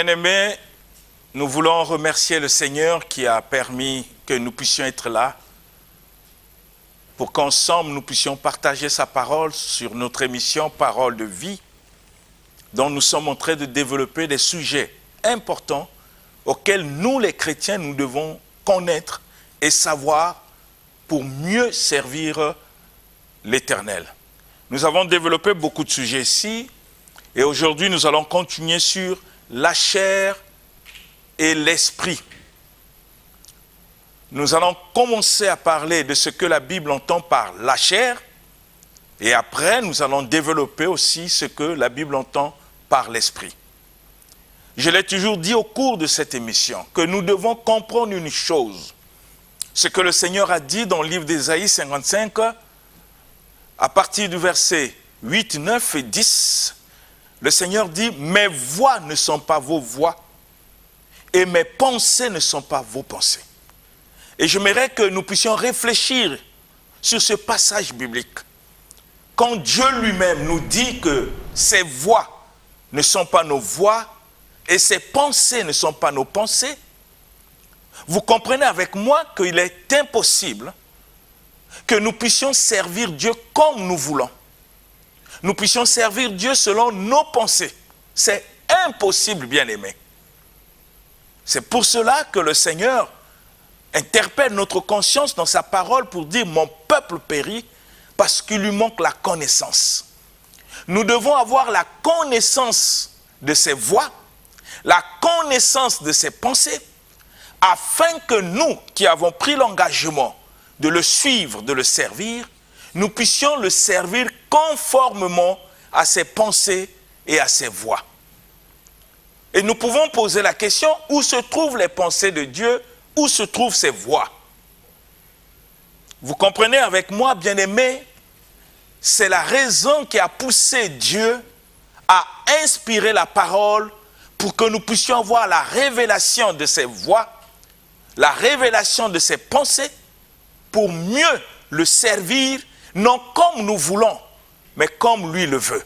Bien-aimés, nous voulons remercier le Seigneur qui a permis que nous puissions être là pour qu'ensemble nous puissions partager sa parole sur notre émission Parole de vie, dont nous sommes en train de développer des sujets importants auxquels nous, les chrétiens, nous devons connaître et savoir pour mieux servir l'Éternel. Nous avons développé beaucoup de sujets ici et aujourd'hui nous allons continuer sur la chair et l'esprit. Nous allons commencer à parler de ce que la Bible entend par la chair et après nous allons développer aussi ce que la Bible entend par l'esprit. Je l'ai toujours dit au cours de cette émission que nous devons comprendre une chose. Ce que le Seigneur a dit dans le livre d'Ésaïe 55 à partir du verset 8, 9 et 10, le Seigneur dit « Mes voix ne sont pas vos voix et mes pensées ne sont pas vos pensées. » Et j'aimerais que nous puissions réfléchir sur ce passage biblique. Quand Dieu lui-même nous dit que ses voix ne sont pas nos voix et ses pensées ne sont pas nos pensées, vous comprenez avec moi qu'il est impossible que nous puissions servir Dieu comme nous voulons. Nous puissions servir Dieu selon nos pensées. C'est impossible, bien-aimés. C'est pour cela que le Seigneur interpelle notre conscience dans sa parole pour dire « Mon peuple périt parce qu'il lui manque la connaissance ». Nous devons avoir la connaissance de ses voix, la connaissance de ses pensées, afin que nous, qui avons pris l'engagement de le suivre, de le servir, nous puissions le servir conformément à ses pensées et à ses voix. Et nous pouvons poser la question, où se trouvent les pensées de Dieu, où se trouvent ses voix? Vous comprenez avec moi, bien-aimés, c'est la raison qui a poussé Dieu à inspirer la parole pour que nous puissions avoir la révélation de ses voix, la révélation de ses pensées, pour mieux le servir, non comme nous voulons, mais comme lui le veut.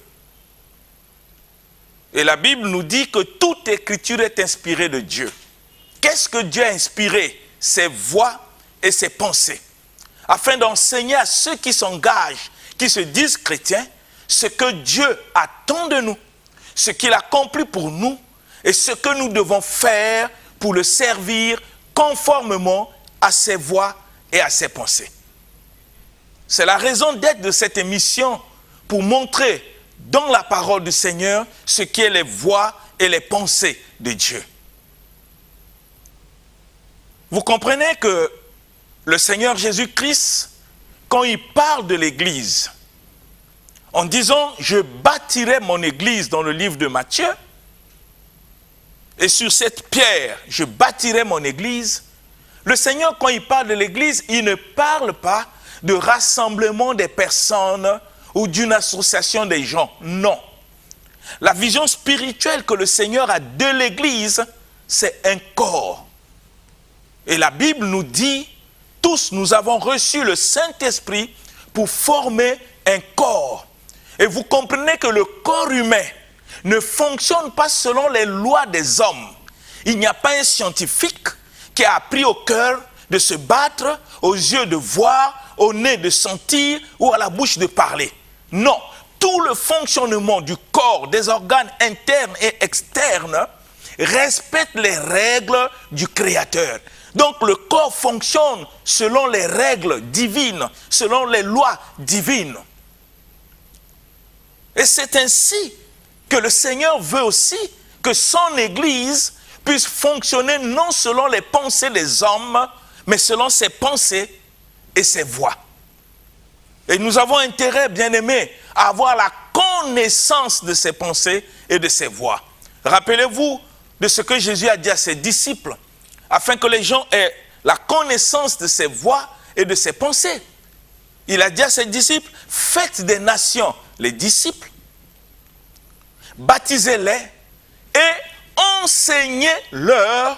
Et la Bible nous dit que toute écriture est inspirée de Dieu. Qu'est-ce que Dieu a inspiré? Ses voix et ses pensées, afin d'enseigner à ceux qui s'engagent, qui se disent chrétiens, ce que Dieu attend de nous, ce qu'il accomplit pour nous et ce que nous devons faire pour le servir conformément à ses voix et à ses pensées. C'est la raison d'être de cette émission, pour montrer dans la parole du Seigneur ce qu'est les voix et les pensées de Dieu. Vous comprenez que le Seigneur Jésus-Christ, quand il parle de l'Église, en disant « Je bâtirai mon Église » dans le livre de Matthieu, et sur cette pierre, je bâtirai mon Église, le Seigneur, quand il parle de l'Église, il ne parle pas de rassemblement des personnes ou d'une association des gens. Non. La vision spirituelle que le Seigneur a de l'Église, c'est un corps. Et la Bible nous dit, tous nous avons reçu le Saint-Esprit pour former un corps. Et vous comprenez que le corps humain ne fonctionne pas selon les lois des hommes. Il n'y a pas un scientifique qui a appris au cœur de se battre, aux yeux de voir, au nez de sentir ou à la bouche de parler. Non, tout le fonctionnement du corps, des organes internes et externes, respecte les règles du Créateur. Donc le corps fonctionne selon les règles divines, selon les lois divines. Et c'est ainsi que le Seigneur veut aussi que son Église puisse fonctionner non selon les pensées des hommes, mais selon ses pensées et ses voix. Et nous avons intérêt, bien-aimés, à avoir la connaissance de ses pensées et de ses voix. Rappelez-vous de ce que Jésus a dit à ses disciples, afin que les gens aient la connaissance de ses voix et de ses pensées. Il a dit à ses disciples, faites des nations les disciples, baptisez-les et enseignez-leur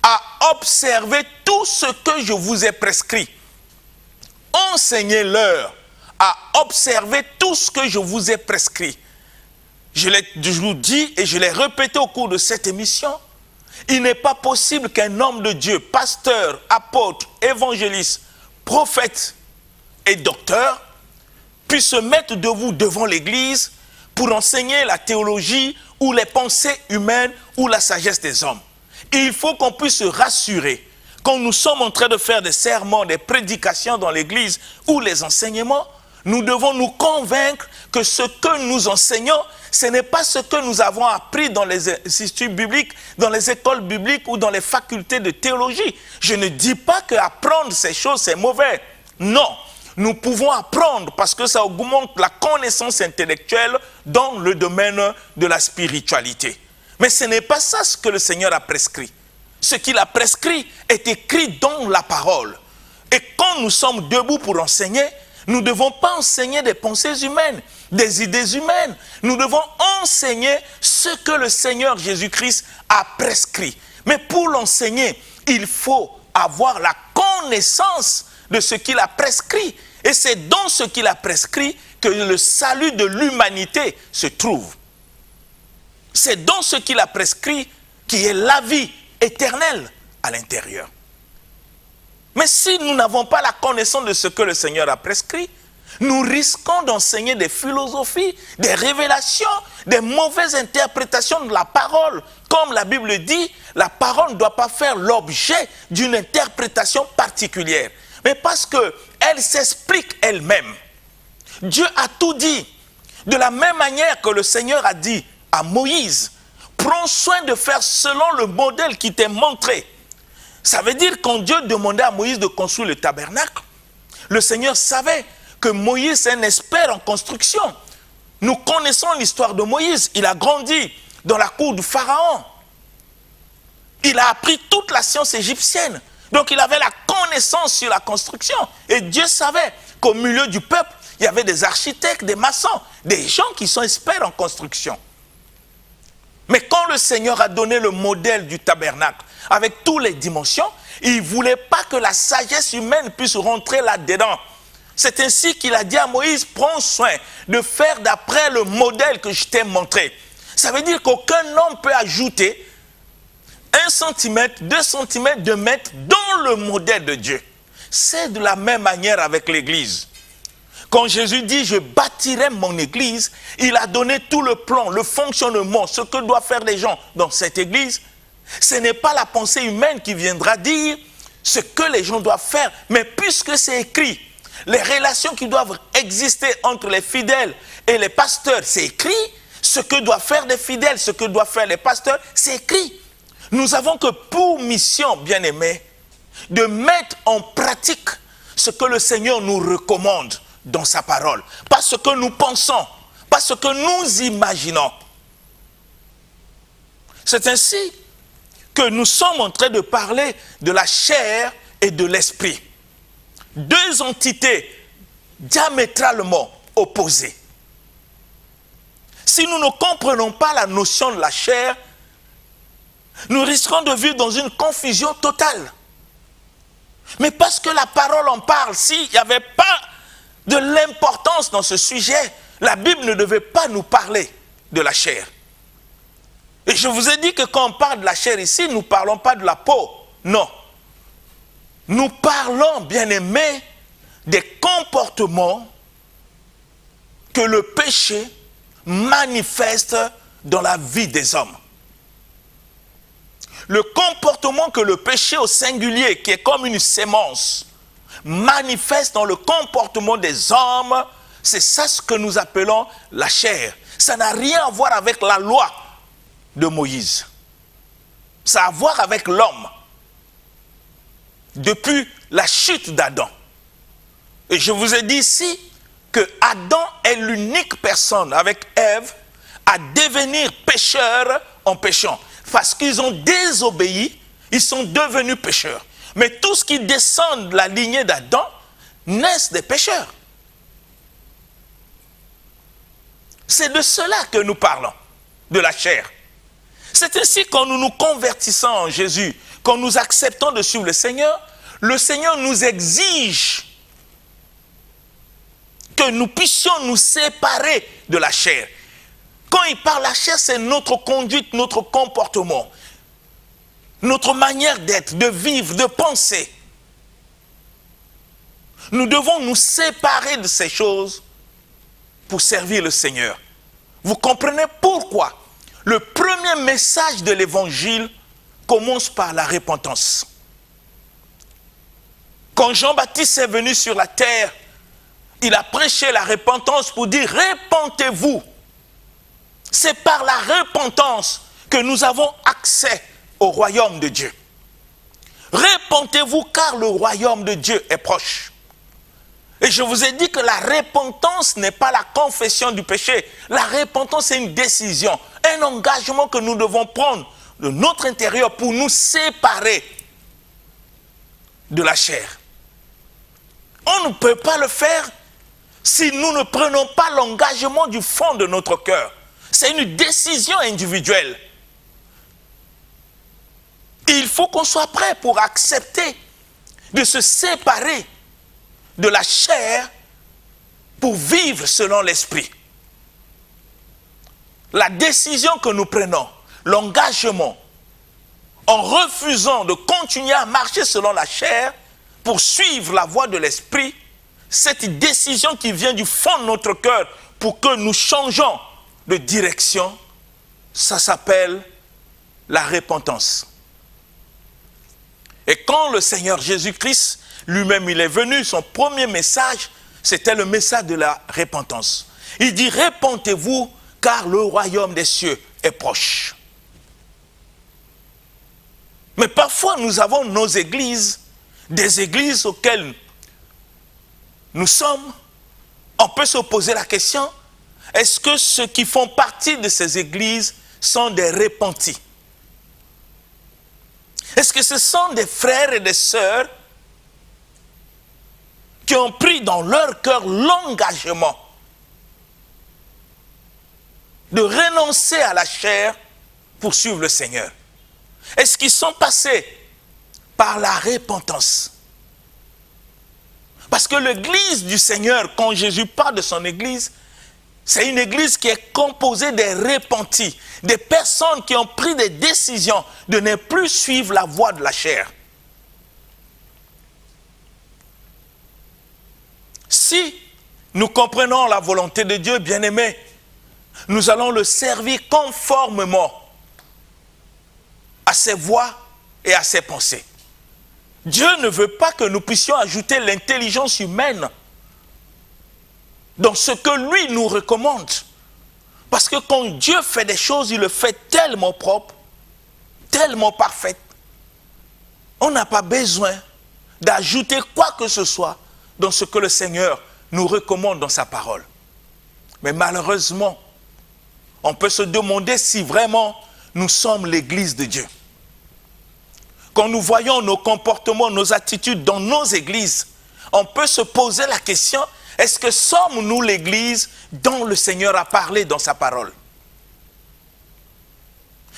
à observer tout ce que je vous ai prescrit. Enseignez-leur à observer tout ce que je vous ai prescrit. je l'ai toujours dit et je l'ai répété au cours de cette émission, il n'est pas possible qu'un homme de Dieu, pasteur, apôtre, évangéliste, prophète et docteur, puisse se mettre debout devant l'Église pour enseigner la théologie ou les pensées humaines ou la sagesse des hommes. Et il faut qu'on puisse se rassurer. Quand nous sommes en train de faire des sermons, des prédications dans l'Église ou les enseignements, nous devons nous convaincre que ce que nous enseignons, ce n'est pas ce que nous avons appris dans les instituts bibliques, dans les écoles bibliques ou dans les facultés de théologie. Je ne dis pas qu'apprendre ces choses, c'est mauvais. Non, nous pouvons apprendre parce que ça augmente la connaissance intellectuelle dans le domaine de la spiritualité. Mais ce n'est pas ça ce que le Seigneur a prescrit. Ce qu'il a prescrit est écrit dans la parole. Et quand nous sommes debout pour enseigner, nous ne devons pas enseigner des pensées humaines, des idées humaines. Nous devons enseigner ce que le Seigneur Jésus-Christ a prescrit. Mais pour l'enseigner, il faut avoir la connaissance de ce qu'il a prescrit. Et c'est dans ce qu'il a prescrit que le salut de l'humanité se trouve. C'est dans ce qu'il a prescrit qui est la vie éternelle à l'intérieur. Mais si nous n'avons pas la connaissance de ce que le Seigneur a prescrit, nous risquons d'enseigner des philosophies, des révélations, des mauvaises interprétations de la parole. Comme la Bible dit, la parole ne doit pas faire l'objet d'une interprétation particulière, mais parce qu'elle s'explique elle-même. Dieu a tout dit. De la même manière que le Seigneur a dit à Moïse, prends soin de faire selon le modèle qui t'est montré. Ça veut dire quand Dieu demandait à Moïse de construire le tabernacle, le Seigneur savait que Moïse est un expert en construction. Nous connaissons l'histoire de Moïse. Il a grandi dans la cour du Pharaon. Il a appris toute la science égyptienne. Donc il avait la connaissance sur la construction. Et Dieu savait qu'au milieu du peuple, il y avait des architectes, des maçons, des gens qui sont experts en construction. Mais quand le Seigneur a donné le modèle du tabernacle, avec toutes les dimensions, il ne voulait pas que la sagesse humaine puisse rentrer là-dedans. C'est ainsi qu'il a dit à Moïse, prends soin de faire d'après le modèle que je t'ai montré. Ça veut dire qu'aucun homme peut ajouter 1 cm, 2 cm de mètre dans le modèle de Dieu. C'est de la même manière avec l'Église. Quand Jésus dit « je bâtirai mon église », il a donné tout le plan, le fonctionnement, ce que doivent faire les gens dans cette église. Ce n'est pas la pensée humaine qui viendra dire ce que les gens doivent faire, mais puisque c'est écrit, les relations qui doivent exister entre les fidèles et les pasteurs, c'est écrit, ce que doivent faire les fidèles, ce que doivent faire les pasteurs, c'est écrit. Nous avons que pour mission, bien-aimés, de mettre en pratique ce que le Seigneur nous recommande dans sa parole, pas ce que nous pensons, pas ce que nous imaginons. C'est ainsi que nous sommes en train de parler de la chair et de l'esprit. Deux entités diamétralement opposées. Si nous ne comprenons pas la notion de la chair, nous risquons de vivre dans une confusion totale. Mais parce que la parole en parle, s'il n'y avait pas de l'importance dans ce sujet, la Bible ne devait pas nous parler de la chair. Et je vous ai dit que quand on parle de la chair ici, nous ne parlons pas de la peau. Non. Nous parlons, bien-aimés, des comportements que le péché manifeste dans la vie des hommes. Le comportement que le péché au singulier, qui est comme une sémence, manifeste dans le comportement des hommes, c'est ça ce que nous appelons la chair. Ça n'a rien à voir avec la loi de Moïse. Ça a à voir avec l'homme. Depuis la chute d'Adam. Et je vous ai dit ici que Adam est l'unique personne avec Ève à devenir pécheur en péchant. Parce qu'ils ont désobéi, ils sont devenus pécheurs. Mais tout ce qui descend de la lignée d'Adam naissent des pécheurs. C'est de cela que nous parlons, de la chair. C'est ainsi quand nous nous convertissons en Jésus, quand nous acceptons de suivre le Seigneur nous exige que nous puissions nous séparer de la chair. Quand il parle la chair, c'est notre conduite, notre comportement, notre manière d'être, de vivre, de penser. Nous devons nous séparer de ces choses pour servir le Seigneur. Vous comprenez pourquoi le premier message de l'évangile commence par la repentance. Quand Jean-Baptiste est venu sur la terre, il a prêché la repentance pour dire « Repentez-vous ». C'est par la repentance que nous avons accès au royaume de Dieu. Repentez-vous car le royaume de Dieu est proche. Et je vous ai dit que la repentance n'est pas la confession du péché. La repentance, c'est une décision, un engagement que nous devons prendre de notre intérieur pour nous séparer de la chair. On ne peut pas le faire si nous ne prenons pas l'engagement du fond de notre cœur. C'est une décision individuelle. Il faut qu'on soit prêt pour accepter de se séparer de la chair pour vivre selon l'esprit. La décision que nous prenons, l'engagement, en refusant de continuer à marcher selon la chair pour suivre la voie de l'esprit, cette décision qui vient du fond de notre cœur pour que nous changeons de direction, ça s'appelle la repentance. Et quand le Seigneur Jésus-Christ lui-même il est venu, son premier message, c'était le message de la repentance. Il dit « Repentez-vous, car le royaume des cieux est proche ». Mais parfois, nous avons nos églises, des églises auxquelles nous sommes. On peut se poser la question, est-ce que ceux qui font partie de ces églises sont des repentis? Est-ce que ce sont des frères et des sœurs qui ont pris dans leur cœur l'engagement de renoncer à la chair pour suivre le Seigneur? Est-ce qu'ils sont passés par la repentance? Parce que l'église du Seigneur, quand Jésus parle de son église, c'est une église qui est composée des repentis, des personnes qui ont pris des décisions de ne plus suivre la voie de la chair. Si nous comprenons la volonté de Dieu, bien-aimés, nous allons le servir conformément à ses voies et à ses pensées. Dieu ne veut pas que nous puissions ajouter l'intelligence humaine dans ce que lui nous recommande. Parce que quand Dieu fait des choses, il le fait tellement propre, tellement parfait. On n'a pas besoin d'ajouter quoi que ce soit dans ce que le Seigneur nous recommande dans sa parole. Mais malheureusement, on peut se demander si vraiment nous sommes l'église de Dieu. Quand nous voyons nos comportements, nos attitudes dans nos églises, on peut se poser la question, est-ce que sommes-nous l'église dont le Seigneur a parlé dans sa parole?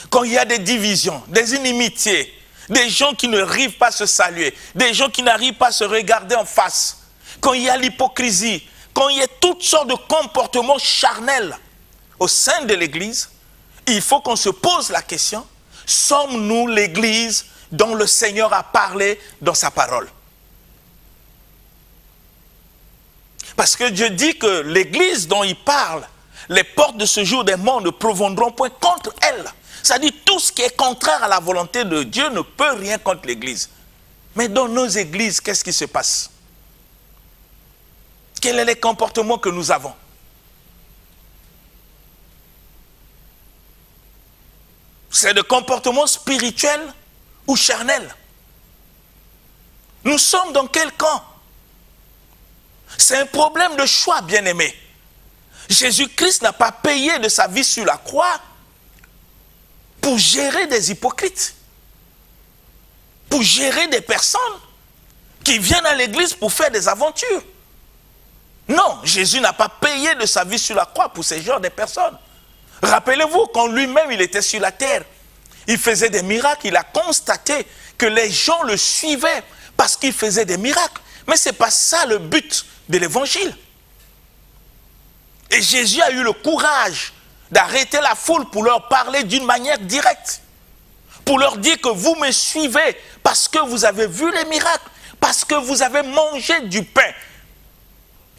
Quand il y a des divisions, des inimitiés, des gens qui n'arrivent pas à se saluer, des gens qui n'arrivent pas à se regarder en face, quand il y a l'hypocrisie, quand il y a toutes sortes de comportements charnels au sein de l'église, il faut qu'on se pose la question, sommes-nous l'église dont le Seigneur a parlé dans sa parole? Parce que Dieu dit que l'église dont il parle, les portes de ce jour des morts ne prévaudront point contre elle. C'est-à-dire tout ce qui est contraire à la volonté de Dieu ne peut rien contre l'église. Mais dans nos églises, qu'est-ce qui se passe? Quels sont les comportements que nous avons? C'est des comportements spirituels ou charnels? Nous sommes dans quel camp? C'est un problème de choix, bien-aimé. Jésus-Christ n'a pas payé de sa vie sur la croix pour gérer des hypocrites, pour gérer des personnes qui viennent à l'église pour faire des aventures. Non, Jésus n'a pas payé de sa vie sur la croix pour ce genre de personnes. Rappelez-vous, quand lui-même il était sur la terre, il faisait des miracles, il a constaté que les gens le suivaient parce qu'il faisait des miracles. Mais ce n'est pas ça le but de l'évangile. Et Jésus a eu le courage d'arrêter la foule pour leur parler d'une manière directe. Pour leur dire que vous me suivez parce que vous avez vu les miracles, parce que vous avez mangé du pain.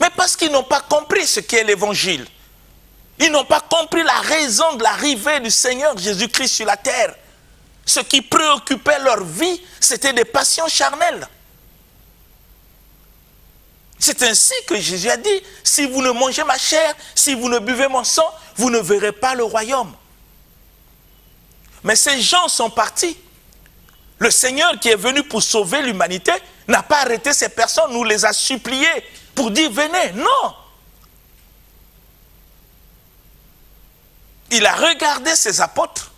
Mais parce qu'ils n'ont pas compris ce qu'est l'évangile. Ils n'ont pas compris la raison de l'arrivée du Seigneur Jésus-Christ sur la terre. Ce qui préoccupait leur vie, c'était des passions charnelles. C'est ainsi que Jésus a dit, si vous ne mangez ma chair, si vous ne buvez mon sang, vous ne verrez pas le royaume. Mais ces gens sont partis. Le Seigneur qui est venu pour sauver l'humanité n'a pas arrêté ces personnes, nous les a suppliés pour dire venez. Non. Il a regardé ses apôtres.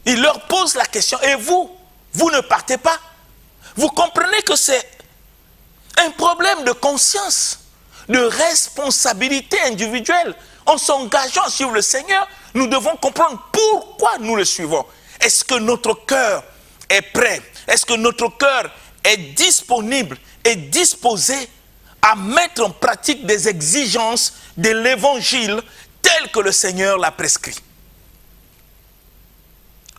Il leur pose la question, et vous, vous ne partez pas? Vous comprenez que c'est un problème de conscience, de responsabilité individuelle. En s'engageant à suivre le Seigneur, nous devons comprendre pourquoi nous le suivons. Est-ce que notre cœur est prêt? Est-ce que notre cœur est disponible et disposé à mettre en pratique des exigences de l'Évangile tel que le Seigneur l'a prescrit?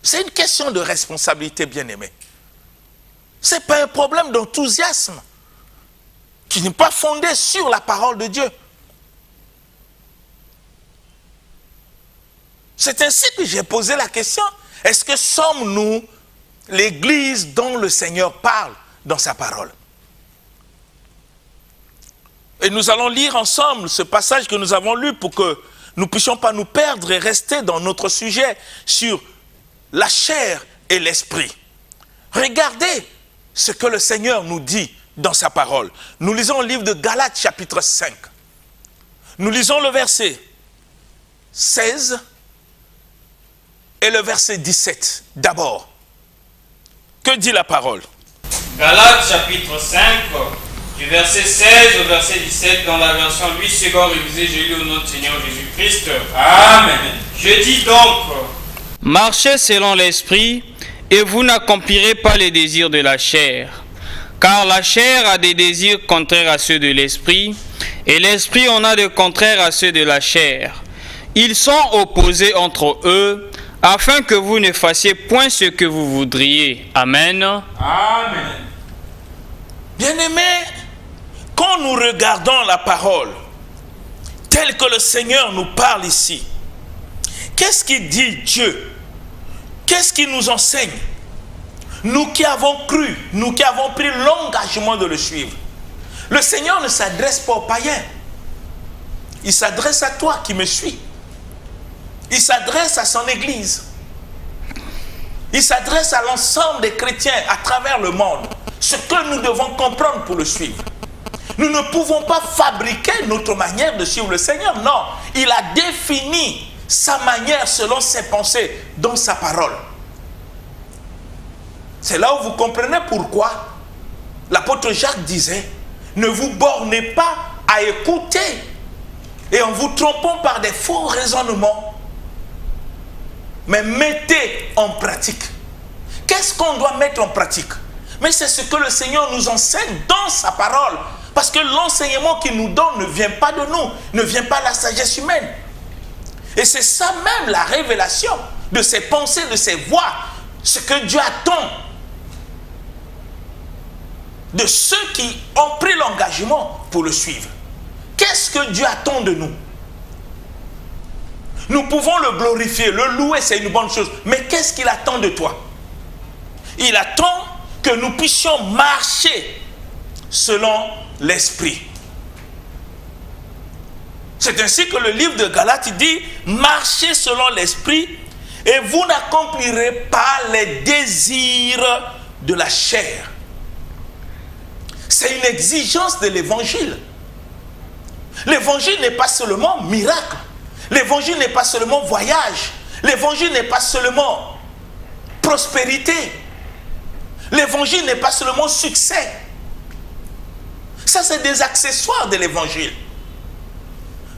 C'est une question de responsabilité, bien-aimé. Ce n'est pas un problème d'enthousiasme qui n'est pas fondé sur la parole de Dieu. C'est ainsi que j'ai posé la question, est-ce que sommes-nous l'Église dont le Seigneur parle dans sa parole? Et nous allons lire ensemble ce passage que nous avons lu pour que nous ne puissions pas nous perdre et rester dans notre sujet sur la chair et l'esprit. Regardez ce que le Seigneur nous dit dans sa parole. Nous lisons le livre de Galates chapitre 5. Nous lisons le verset 16 et le verset 17 d'abord. Que dit la parole? Galates chapitre 5, du verset 16 au verset 17, dans la version 8 secondes révisée, j'ai lu au nom du Seigneur Jésus-Christ. Amen. Je dis donc, marchez selon l'esprit, et vous n'accomplirez pas les désirs de la chair. Car la chair a des désirs contraires à ceux de l'esprit, et l'esprit en a de contraires à ceux de la chair. Ils sont opposés entre eux, afin que vous ne fassiez point ce que vous voudriez. Amen. Amen. Bien-aimés, quand nous regardons la parole, telle que le Seigneur nous parle ici, qu'est-ce qu'il dit Dieu? Qu'est-ce qu'il nous enseigne? Nous qui avons cru, nous qui avons pris l'engagement de le suivre. Le Seigneur ne s'adresse pas aux païens. Il s'adresse à toi qui me suis. Il s'adresse à son Église. Il s'adresse à l'ensemble des chrétiens à travers le monde. Ce que nous devons comprendre pour le suivre. Nous ne pouvons pas fabriquer notre manière de suivre le Seigneur. Non, il a défini sa manière selon ses pensées dans sa parole. C'est là où vous comprenez pourquoi l'apôtre Jacques disait, ne vous bornez pas à écouter et en vous trompant par des faux raisonnements, mais mettez en pratique. Qu'est-ce qu'on doit mettre en pratique? Mais c'est ce que le Seigneur nous enseigne dans sa parole. Parce que l'enseignement qu'il nous donne ne vient pas de nous, ne vient pas de la sagesse humaine. Et c'est ça même la révélation de ses pensées, de ses voix, ce que Dieu attend de ceux qui ont pris l'engagement pour le suivre. Qu'est-ce que Dieu attend de nous? Nous pouvons le glorifier, le louer, c'est une bonne chose. Mais qu'est-ce qu'il attend de toi? Il attend que nous puissions marcher selon l'esprit. C'est ainsi que le livre de Galates dit, marchez selon l'esprit et vous n'accomplirez pas les désirs de la chair. C'est une exigence de l'évangile. L'évangile n'est pas seulement miracle. L'évangile n'est pas seulement voyage. L'évangile n'est pas seulement prospérité. L'évangile n'est pas seulement succès. Ça, c'est des accessoires de l'évangile.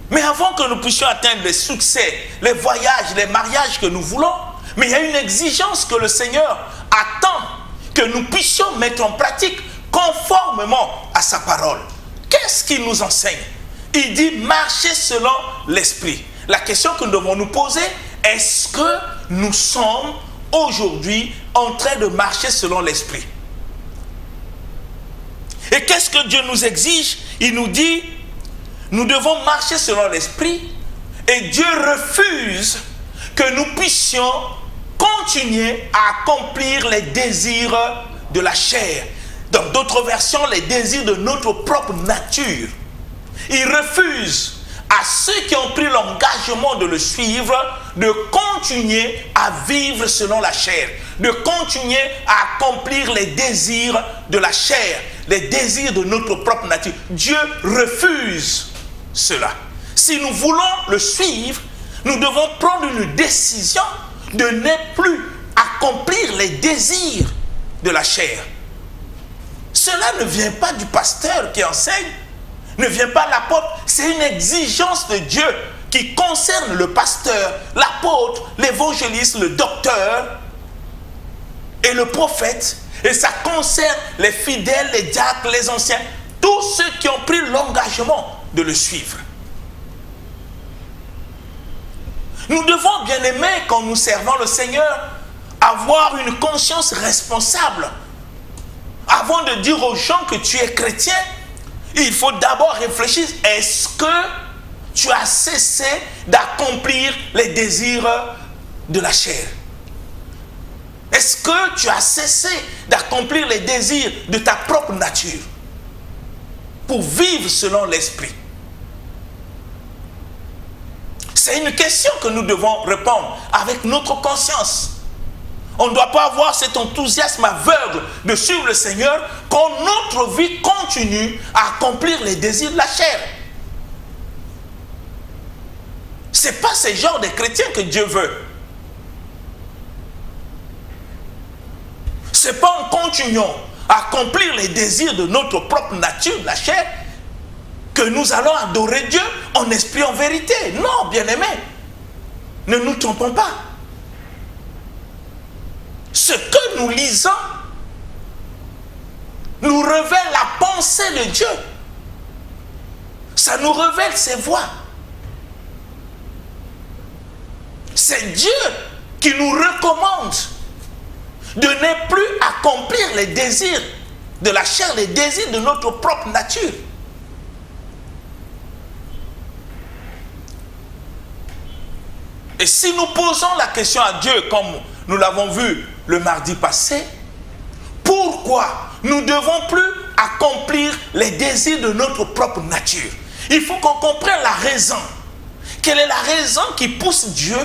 Mais avant que nous puissions atteindre les succès, les voyages, les mariages que nous voulons, mais il y a une exigence que le Seigneur attend que nous puissions mettre en pratique conformément à sa parole. Qu'est-ce qu'il nous enseigne? Il dit marcher selon l'esprit. la question que nous devons nous poser, est-ce que nous sommes aujourd'hui en train de marcher selon l'esprit? Et qu'est-ce que Dieu nous exige? Il nous dit, nous devons marcher selon l'esprit, et Dieu refuse que nous puissions continuer à accomplir les désirs de la chair. Dans d'autres versions, les désirs de notre propre nature. Il refuse à ceux qui ont pris l'engagement de le suivre de continuer à vivre selon la chair, de continuer à accomplir les désirs de la chair, les désirs de notre propre nature. Dieu refuse cela. Si nous voulons le suivre, nous devons prendre une décision de ne plus accomplir les désirs de la chair. Cela ne vient pas du pasteur qui enseigne, ne vient pas de l'apôtre, c'est une exigence de Dieu qui concerne le pasteur, l'apôtre, l'évangéliste, le docteur et le prophète, et ça concerne les fidèles, les diacres, les anciens, tous ceux qui ont pris l'engagement de le suivre. Nous devons, bien aimés, quand nous servons le Seigneur, avoir une conscience responsable. Avant de dire aux gens que tu es chrétien, il faut d'abord réfléchir, est-ce que tu as cessé d'accomplir les désirs de la chair? Est-ce que tu as cessé d'accomplir les désirs de ta propre nature pour vivre selon l'esprit? C'est une question que nous devons répondre avec notre conscience. On ne doit pas avoir cet enthousiasme aveugle de suivre le Seigneur quand notre vie continue à accomplir les désirs de la chair. Ce n'est pas ce genre de chrétiens que Dieu veut. Ce n'est pas en continuant à accomplir les désirs de notre propre nature, de la chair, que nous allons adorer Dieu en esprit, en vérité. Non, bien-aimés, ne nous trompons pas. Ce que nous lisons nous révèle la pensée de Dieu. Ça nous révèle ses voies. C'est Dieu qui nous recommande de ne plus accomplir les désirs de la chair, les désirs de notre propre nature. Et si nous posons la question à Dieu, comme nous l'avons vu le mardi passé, pourquoi nous ne devons plus accomplir les désirs de notre propre nature? Il faut qu'on comprenne la raison. Quelle est la raison qui pousse Dieu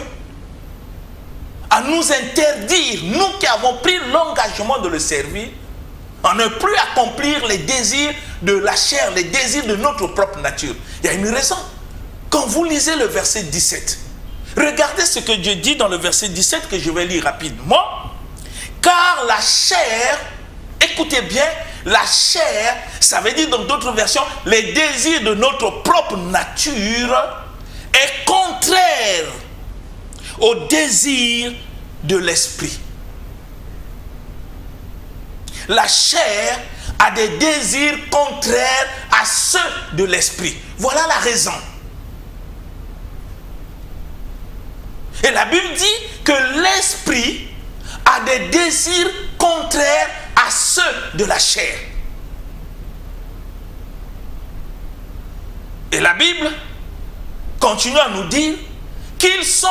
à nous interdire, nous qui avons pris l'engagement de le servir, à ne plus accomplir les désirs de la chair, les désirs de notre propre nature? Il y a une raison. Quand vous lisez le verset 17, regardez ce que Dieu dit dans le verset 17 que je vais lire rapidement. Car la chair, écoutez bien, la chair, ça veut dire dans d'autres versions, les désirs de notre propre nature est contraire au désir de l'esprit. La chair a des désirs contraires à ceux de l'esprit. Voilà la raison. Et la Bible dit que l'esprit a des désirs contraires à ceux de la chair. Et la Bible continue à nous dire qu'ils sont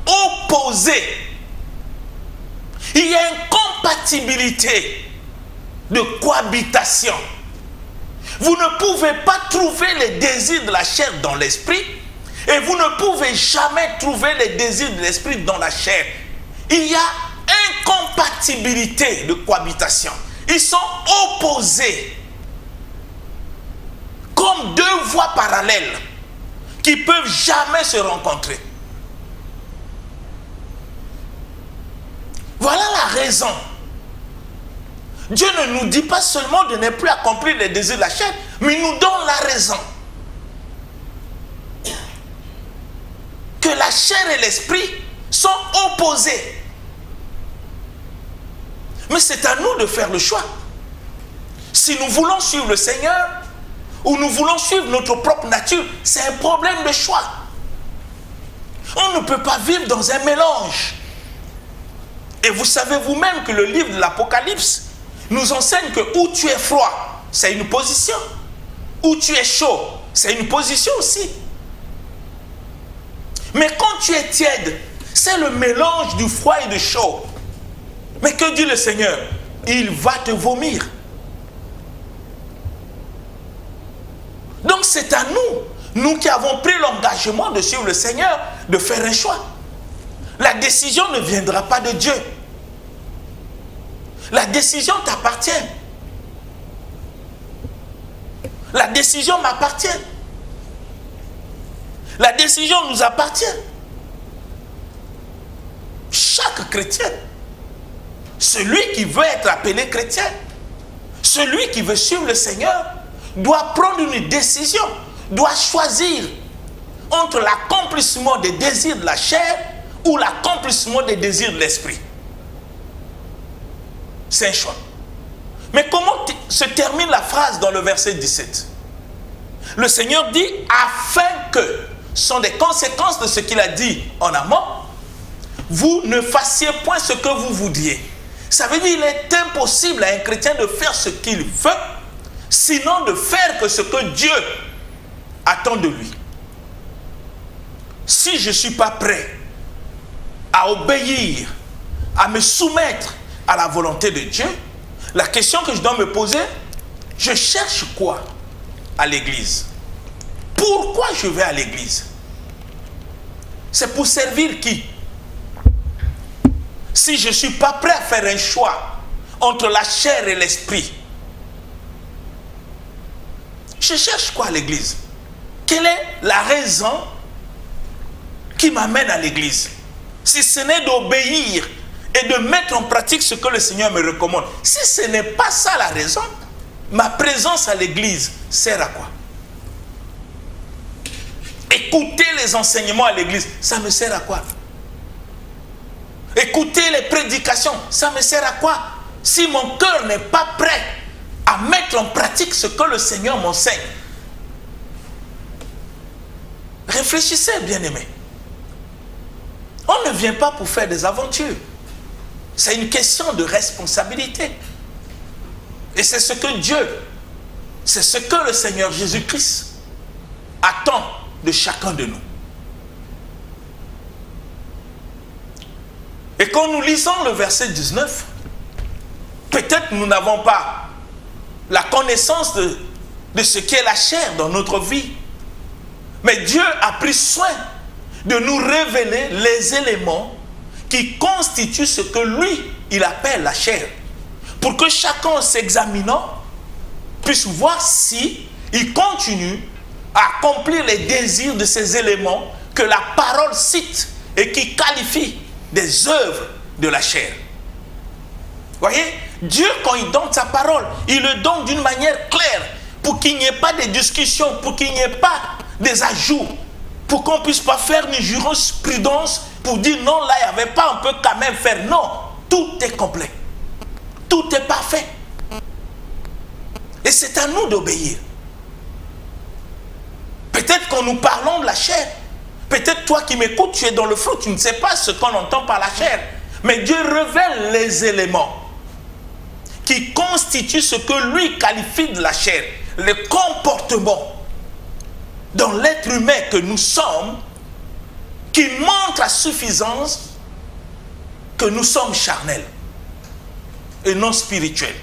opposés. Il y a une compatibilité de cohabitation. Vous ne pouvez pas trouver les désirs de la chair dans l'esprit et vous ne pouvez jamais trouver les désirs de l'esprit dans la chair. Il y a incompatibilité de cohabitation. Ils sont opposés comme deux voies parallèles qui ne peuvent jamais se rencontrer. Voilà la raison. Dieu ne nous dit pas seulement de ne plus accomplir les désirs de la chair, mais il nous donne la raison. Que la chair et l'esprit sont opposés. Mais c'est à nous de faire le choix. Si nous voulons suivre le Seigneur ou nous voulons suivre notre propre nature, c'est un problème de choix. On ne peut pas vivre dans un mélange. Et vous savez vous-même que le livre de l'Apocalypse nous enseigne que où tu es froid, c'est une position. Où tu es chaud, c'est une position aussi. Mais quand tu es tiède, c'est le mélange du froid et du chaud. Mais que dit le Seigneur? Il va te vomir. Donc c'est à nous qui avons pris l'engagement de suivre le Seigneur, de faire un choix. La décision ne viendra pas de Dieu. La décision t'appartient. La décision m'appartient. La décision nous appartient. Chaque chrétien, celui qui veut être appelé chrétien, celui qui veut suivre le Seigneur, doit prendre une décision, doit choisir entre l'accomplissement des désirs de la chair ou l'accomplissement des désirs de l'esprit. C'est un choix. Mais comment se termine la phrase dans le verset 17? Le Seigneur dit, afin que, ce sont des conséquences de ce qu'il a dit en amont, vous ne fassiez point ce que vous voudriez. Ça veut dire qu'il est impossible à un chrétien de faire ce qu'il veut, sinon de faire que ce que Dieu attend de lui. Si je ne suis pas prêt à obéir, à me soumettre à la volonté de Dieu, la question que je dois me poser, je cherche quoi à l'église? Pourquoi je vais à l'église? C'est pour servir qui? Si je ne suis pas prêt à faire un choix entre la chair et l'esprit, je cherche quoi à l'église? Quelle est la raison qui m'amène à l'église? Si ce n'est d'obéir et de mettre en pratique ce que le Seigneur me recommande. Si ce n'est pas ça la raison, ma présence à l'église sert à quoi? Écouter les enseignements à l'église, ça me sert à quoi? Écouter les prédications, ça me sert à quoi? Si mon cœur n'est pas prêt à mettre en pratique ce que le Seigneur m'enseigne. Réfléchissez, bien-aimés. On ne vient pas pour faire des aventures. C'est une question de responsabilité. Et c'est ce que Dieu, c'est ce que le Seigneur Jésus-Christ attend de chacun de nous. Et quand nous lisons le verset 19, peut-être nous n'avons pas la connaissance de ce qu'est la chair dans notre vie. Mais Dieu a pris soin de nous révéler les éléments qui constituent ce que lui, il appelle la chair. Pour que chacun, en s'examinant, puisse voir si il continue à accomplir les désirs de ces éléments que la parole cite et qui qualifient des œuvres de la chair. Voyez, Dieu, quand il donne sa parole, il le donne d'une manière claire pour qu'il n'y ait pas de discussions, pour qu'il n'y ait pas des ajouts, pour qu'on ne puisse pas faire une jurisprudence pour dire non, là, il n'y avait pas, on peut quand même faire. Non, tout est complet. Tout est parfait. Et c'est à nous d'obéir. Peut-être quand nous parlons de la chair, peut-être toi qui m'écoutes, tu es dans le flou, tu ne sais pas ce qu'on entend par la chair. Mais Dieu révèle les éléments qui constituent ce que lui qualifie de la chair, le comportement dans l'être humain que nous sommes, qui montre à suffisance que nous sommes charnels et non spirituels.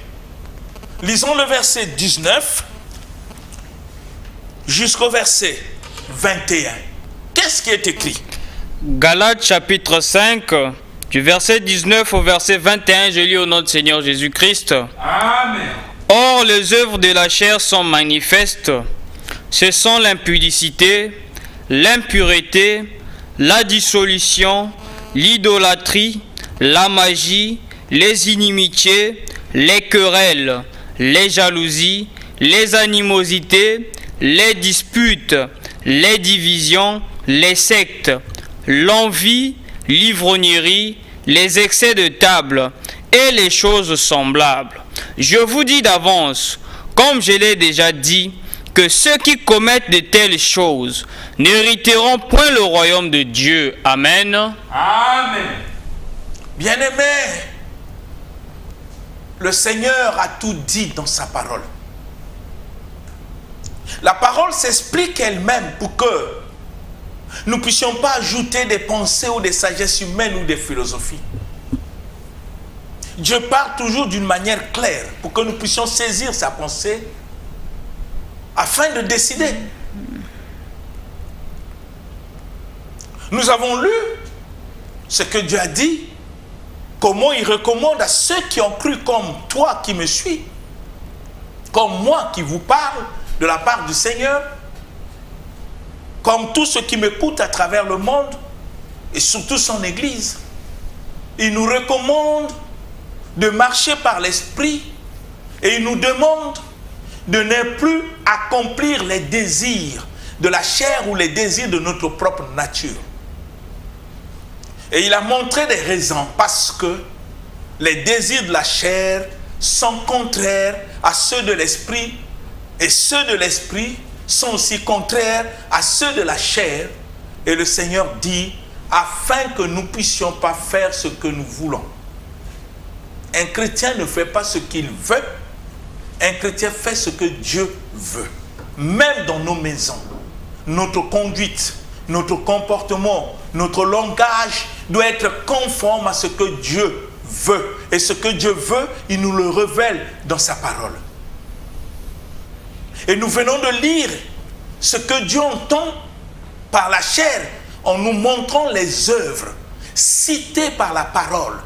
Lisons le verset 19 jusqu'au verset 21. Qu'est-ce qui est écrit? Galates chapitre 5, du verset 19 au verset 21, je lis au nom du Seigneur Jésus-Christ. Amen. Or, les œuvres de la chair sont manifestes. Ce sont l'impudicité, l'impureté, la dissolution, l'idolâtrie, la magie, les inimitiés, les querelles, les jalousies, les animosités, les disputes, les divisions, les sectes, l'envie, l'ivrognerie, les excès de table et les choses semblables. Je vous dis d'avance, comme je l'ai déjà dit, que ceux qui commettent de telles choses n'hériteront point le royaume de Dieu. Amen. Amen. Bien-aimés, le Seigneur a tout dit dans sa parole. La parole s'explique elle-même pour que nous ne puissions pas ajouter des pensées ou des sagesses humaines ou des philosophies. Dieu parle toujours d'une manière claire pour que nous puissions saisir sa pensée afin de décider. Nous avons lu ce que Dieu a dit, comment il recommande à ceux qui ont cru comme toi qui me suis, comme moi qui vous parle de la part du Seigneur, comme tous ceux qui m'écoutent à travers le monde et surtout son Église. Il nous recommande de marcher par l'Esprit et il nous demande de ne plus accomplir les désirs de la chair ou les désirs de notre propre nature. Et il a montré des raisons parce que les désirs de la chair sont contraires à ceux de l'Esprit et ceux de l'Esprit sont aussi contraires à ceux de la chair. Et le Seigneur dit, afin que nous ne puissions pas faire ce que nous voulons. Un chrétien ne fait pas ce qu'il veut. Un chrétien fait ce que Dieu veut. Même dans nos maisons, notre conduite, notre comportement, notre langage doit être conforme à ce que Dieu veut. Et ce que Dieu veut, il nous le révèle dans sa parole. Et nous venons de lire ce que Dieu entend par la chair en nous montrant les œuvres citées par la parole.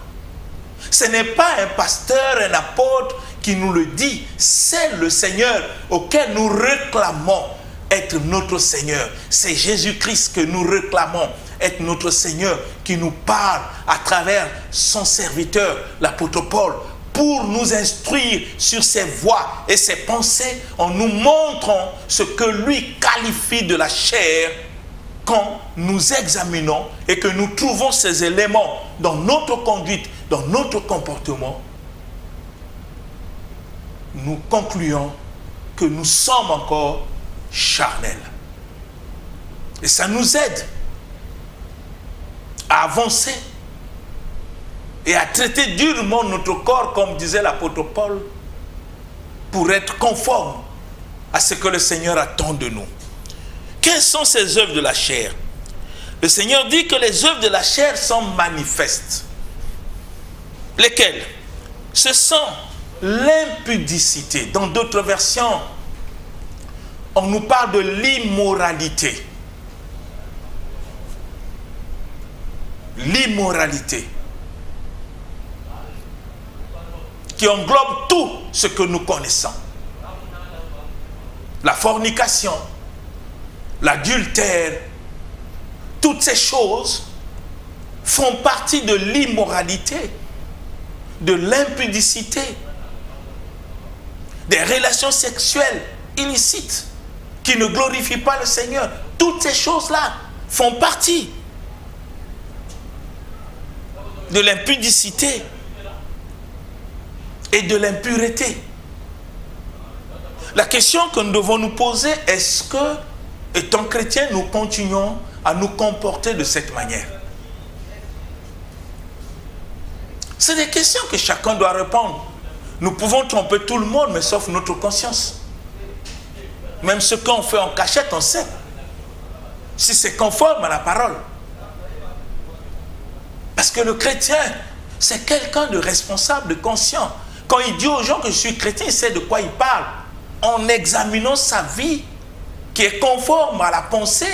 Ce n'est pas un pasteur, un apôtre qui nous le dit, c'est le Seigneur auquel nous réclamons être notre Seigneur. C'est Jésus-Christ que nous réclamons être notre Seigneur qui nous parle à travers son serviteur, l'apôtre Paul, pour nous instruire sur ses voies et ses pensées en nous montrant ce que lui qualifie de la chair. Quand nous examinons et que nous trouvons ces éléments dans notre conduite, dans notre comportement, nous concluons que nous sommes encore charnels. Et ça nous aide à avancer et à traiter durement notre corps, comme disait l'apôtre Paul, pour être conforme à ce que le Seigneur attend de nous. Quelles sont ces œuvres de la chair? Le Seigneur dit que les œuvres de la chair sont manifestes. Lesquelles? Ce sont l'impudicité. Dans d'autres versions, on nous parle de l'immoralité. L'immoralité qui englobe tout ce que nous connaissons. La fornication, l'adultère, toutes ces choses font partie de l'immoralité, de l'impudicité, des relations sexuelles illicites qui ne glorifient pas le Seigneur. Toutes ces choses-là font partie de l'impudicité et de l'impureté. La question que nous devons nous poser, est-ce que, étant chrétiens, nous continuons à nous comporter de cette manière? C'est des questions que chacun doit répondre. Nous pouvons tromper tout le monde, mais sauf notre conscience. Même ce qu'on fait en cachette, on sait si c'est conforme à la parole. Parce que le chrétien, c'est quelqu'un de responsable, de conscient. Quand il dit aux gens que je suis chrétien, il sait de quoi il parle. En examinant sa vie, qui est conforme à la pensée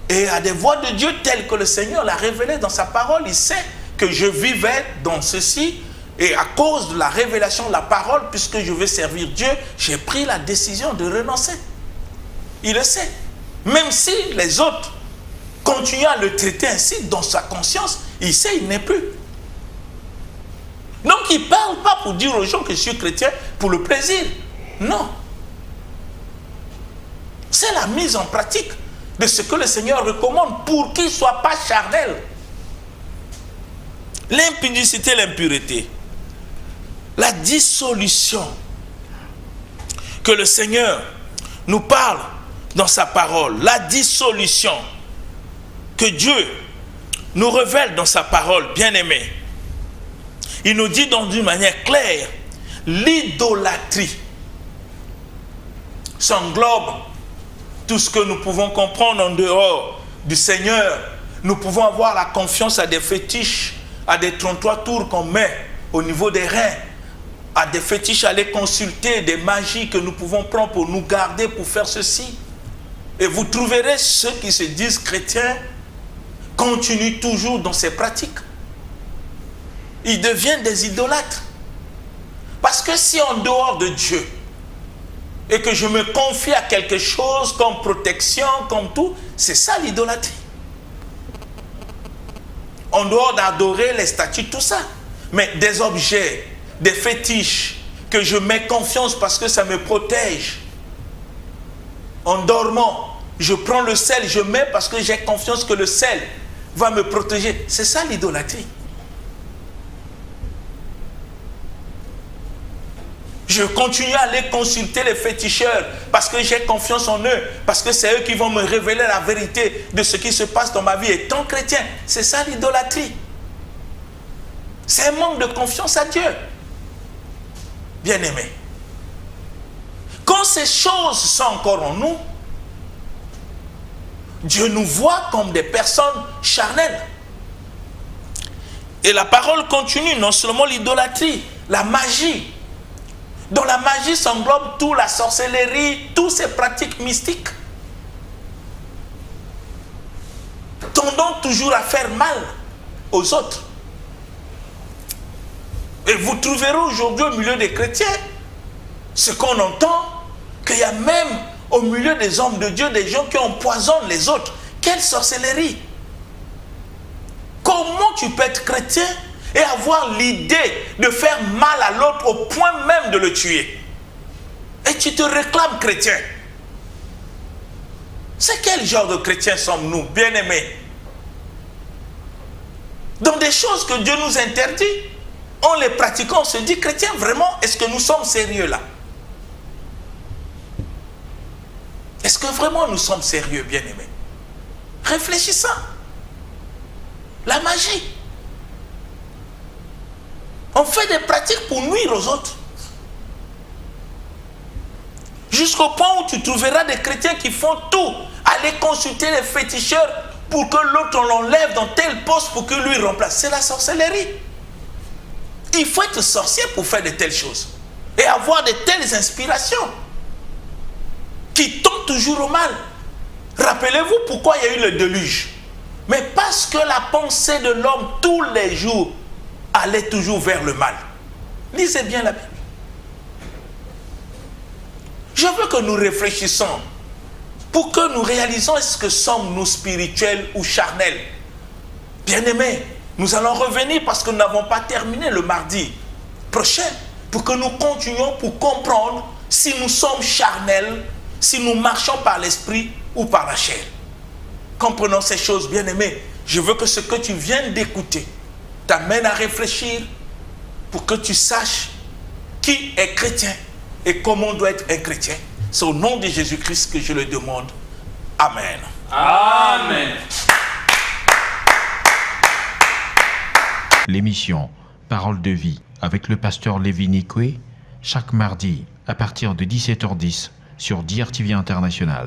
et à des voies de Dieu telles que le Seigneur l'a révélé dans sa parole. Il sait que je vivais dans ceci et à cause de la révélation de la parole, puisque je veux servir Dieu, j'ai pris la décision de renoncer. Il le sait. Même si les autres continuent à le traiter ainsi dans sa conscience, il sait il n'est plus. Donc il ne parle pas pour dire aux gens que je suis chrétien pour le plaisir. Non. C'est la mise en pratique de ce que le Seigneur recommande pour qu'il ne soit pas charnel. L'impudicité, l'impureté. La dissolution que le Seigneur nous parle dans sa parole, la dissolution que Dieu nous révèle dans sa parole, bien-aimé. Il nous dit d'une manière claire, l'idolâtrie s'englobe tout ce que nous pouvons comprendre en dehors du Seigneur. Nous pouvons avoir la confiance à des fétiches, à des 33 tours qu'on met au niveau des reins, à des fétiches, aller consulter des magies que nous pouvons prendre pour nous garder, pour faire ceci. Et vous trouverez ceux qui se disent chrétiens continuent toujours dans ces pratiques. Ils deviennent des idolâtres. Parce que si en dehors de Dieu, et que je me confie à quelque chose comme protection, comme tout, c'est ça l'idolâtrie. En dehors d'adorer les statues, tout ça. Mais des objets, des fétiches, que je mets confiance parce que ça me protège. En dormant, je prends le sel, je mets parce que j'ai confiance que le sel va me protéger. C'est ça l'idolâtrie. Je continue à aller consulter les féticheurs parce que j'ai confiance en eux, parce que c'est eux qui vont me révéler la vérité de ce qui se passe dans ma vie. Étant chrétien, c'est ça l'idolâtrie. C'est un manque de confiance à Dieu. Bien-aimé. Quand ces choses sont encore en nous, Dieu nous voit comme des personnes charnelles. Et la parole continue, non seulement l'idolâtrie, la magie. Dans la magie s'englobe tout, la sorcellerie, toutes ces pratiques mystiques. Tendant toujours à faire mal aux autres. Et vous trouverez aujourd'hui au milieu des chrétiens ce qu'on entend, qu'il y a même au milieu des hommes de Dieu des gens qui empoisonnent les autres. Quelle sorcellerie! Comment tu peux être chrétien et avoir l'idée de faire mal à l'autre au point même de le tuer? Et tu te réclames chrétien. C'est quel genre de chrétiens sommes-nous, bien-aimés? Dans des choses que Dieu nous interdit, en les pratiquant, on se dit, chrétien, vraiment, est-ce que nous sommes sérieux là? Est-ce que vraiment nous sommes sérieux, bien-aimés? Réfléchissons. La magie. On fait des pratiques pour nuire aux autres. Jusqu'au point où tu trouveras des chrétiens qui font tout, aller consulter les féticheurs pour que l'autre on l'enlève dans tel poste pour que lui remplace. C'est la sorcellerie. Il faut être sorcier pour faire de telles choses et avoir de telles inspirations qui tombent toujours au mal. Rappelez-vous pourquoi il y a eu le déluge. Mais parce que la pensée de l'homme tous les jours allait toujours vers le mal. Lisez bien la Bible. Je veux que nous réfléchissions pour que nous réalisons est-ce que sommes-nous spirituels ou charnels. Bien-aimés, nous allons revenir parce que nous n'avons pas terminé le mardi prochain pour que nous continuions pour comprendre si nous sommes charnels, si nous marchons par l'esprit ou par la chair. Comprenons ces choses, bien-aimés. Je veux que ce que tu viens d'écouter t'amène à réfléchir pour que tu saches qui est chrétien et comment doit être un chrétien. C'est au nom de Jésus-Christ que je le demande. Amen. Amen. L'émission Parole de vie avec le pasteur Lévi Nikwe, chaque mardi à partir de 17h10 sur DRTV International.